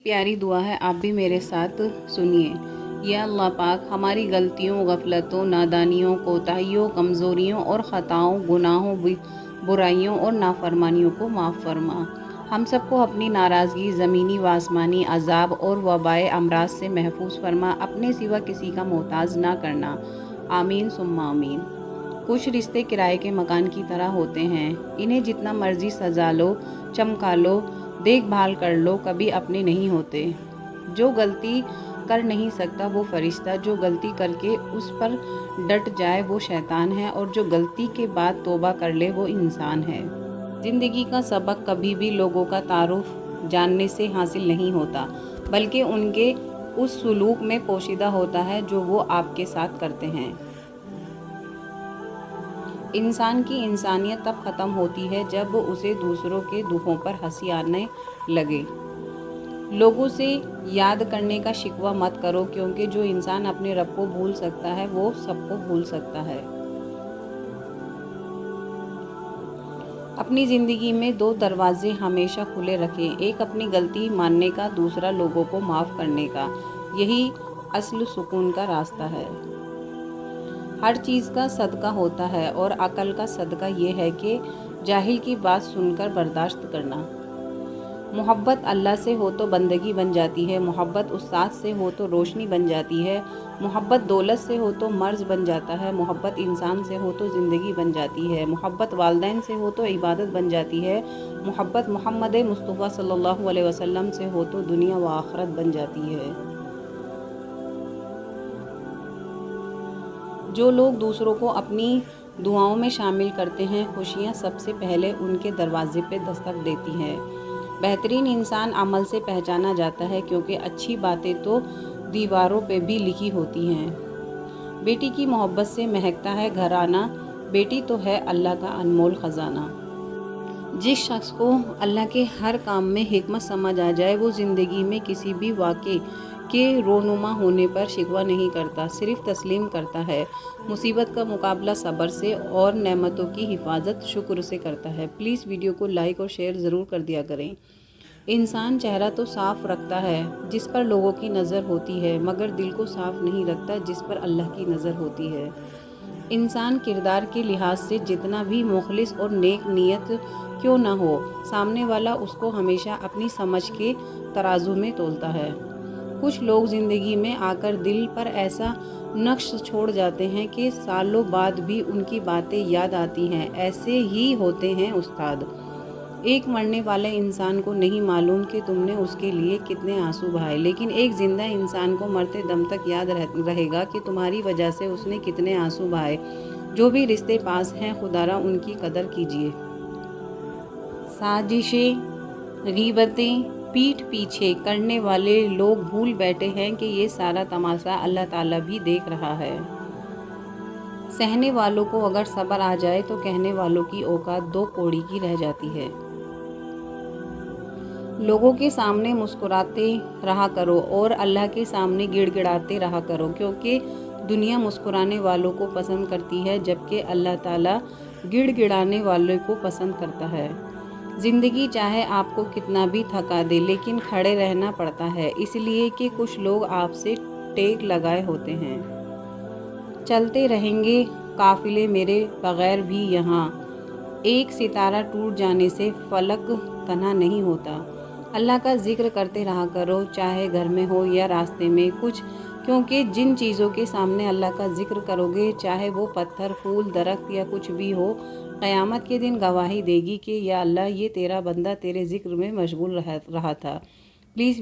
प्यारी दुआ है, आप भी मेरे साथ सुनिए। या अल्लाह पाक हमारी गलतियों, गफलतों, नादानियों, कोताहियों, कमज़ोरियों और ख़ताओं, गुनाहों, बुराइयों और नाफरमानियों को माफ़ फरमा। हम सबको अपनी नाराज़गी, ज़मीनी व आसमानी अज़ाब और वबाए अमराज से महफूज फरमा। अपने सिवा किसी का मोहताज ना करना। आमीन सुम्मा आमीन। कुछ रिश्ते किराए के मकान की तरह होते हैं। इन्हें जितना मर्जी सजा लो, चमका लो, देखभाल कर लो, कभी अपने नहीं होते। जो गलती कर नहीं सकता वो फरिश्ता, जो गलती करके उस पर डट जाए वो शैतान है, और जो गलती के बाद तौबा कर ले वो इंसान है। ज़िंदगी का सबक कभी भी लोगों का तारुफ जानने से हासिल नहीं होता, बल्कि उनके उस सुलूक में पोशीदा होता है जो वो आपके साथ करते हैं। इंसान की इंसानियत तब ख़त्म होती है जब उसे दूसरों के दुखों पर हंसी आने लगे। लोगों से याद करने का शिकवा मत करो, क्योंकि जो इंसान अपने रब को भूल सकता है वो सबको भूल सकता है। अपनी ज़िंदगी में 2 दरवाजे हमेशा खुले रखें, एक अपनी गलती मानने का, दूसरा लोगों को माफ़ करने का। यही असल सुकून का रास्ता है। हर चीज़ का सदका होता है, और अकल का सदका ये है कि जाहिल की बात सुनकर बर्दाश्त करना। मोहब्बत अल्लाह से हो तो बंदगी बन जाती है, मोहब्बत उस्ताद से हो तो रोशनी बन जाती है, मोहब्बत दौलत से हो तो मर्ज बन जाता है, मोहब्बत इंसान से हो तो ज़िंदगी बन जाती है, मोहब्बत वालिदैन से हो तो इबादत बन जाती है, मोहब्बत मोहम्मद मुस्तफ़ा सल्लल्लाहु अलैहि वसल्लम से हो तो दुनिया व आखिरत बन जाती है। जो लोग दूसरों को अपनी दुआओं में शामिल करते हैं, खुशियाँ सबसे पहले उनके दरवाजे पे दस्तक देती हैं। बेहतरीन इंसान अमल से पहचाना जाता है, क्योंकि अच्छी बातें तो दीवारों पे भी लिखी होती हैं। बेटी की मोहब्बत से महकता है घराना, बेटी तो है अल्लाह का अनमोल ख़जाना। जिस शख्स को अल्लाह के हर काम में हिकमत समझ आ जाए, वो ज़िंदगी में किसी भी वाक़े के रोनुमा होने पर शिकवा नहीं करता, सिर्फ तस्लीम करता है। मुसीबत का मुकाबला सब्र से और नेमतों की हिफाजत शुक्र से करता है। प्लीज़ वीडियो को लाइक और शेयर ज़रूर कर दिया करें। इंसान चेहरा तो साफ़ रखता है जिस पर लोगों की नज़र होती है, मगर दिल को साफ़ नहीं रखता जिस पर अल्लाह की नज़र होती है। इंसान किरदार के लिहाज से जितना भी मुखलिस और नेक नीयत क्यों ना हो, सामने वाला उसको हमेशा अपनी समझ के तराजू में तोलता है। कुछ लोग ज़िंदगी में आकर दिल पर ऐसा नक्श छोड़ जाते हैं कि सालों बाद भी उनकी बातें याद आती हैं। ऐसे ही होते हैं उस्ताद। एक मरने वाले इंसान को नहीं मालूम कि तुमने उसके लिए कितने आंसू बहाए, लेकिन एक ज़िंदा इंसान को मरते दम तक याद रहेगा कि तुम्हारी वजह से उसने कितने आंसू बहाए। जो भी रिश्ते पास हैं, खुदारा उनकी कदर कीजिए। साजिशें, गीबतें, पीठ पीछे करने वाले लोग भूल बैठे हैं कि ये सारा तमाशा अल्लाह ताला भी देख रहा है। सहने वालों को अगर सब्र आ जाए तो कहने वालों की औकात 2 कौड़ी की रह जाती है। लोगों के सामने मुस्कुराते रहा करो और अल्लाह के सामने गिड़गिड़ाते रहा करो, क्योंकि दुनिया मुस्कुराने वालों को पसंद करती है, जबकि अल्लाह ताला गिड़गिड़ाने वालों को पसंद करता है। ज़िंदगी चाहे आपको कितना भी थका दे, लेकिन खड़े रहना पड़ता है, इसलिए कि कुछ लोग आपसे टेक लगाए होते हैं। चलते रहेंगे काफिले मेरे बगैर भी यहाँ, एक सितारा टूट जाने से फलक तना नहीं होता। अल्लाह का जिक्र करते रहा करो, चाहे घर में हो या रास्ते में कुछ, क्योंकि जिन चीज़ों के सामने अल्लाह का जिक्र करोगे, चाहे वो पत्थर, फूल, दरख्त या कुछ भी हो, क़यामत के दिन गवाही देगी कि या अल्लाह, ये तेरा बंदा तेरे जिक्र में मशगूल रहा था। प्लीज़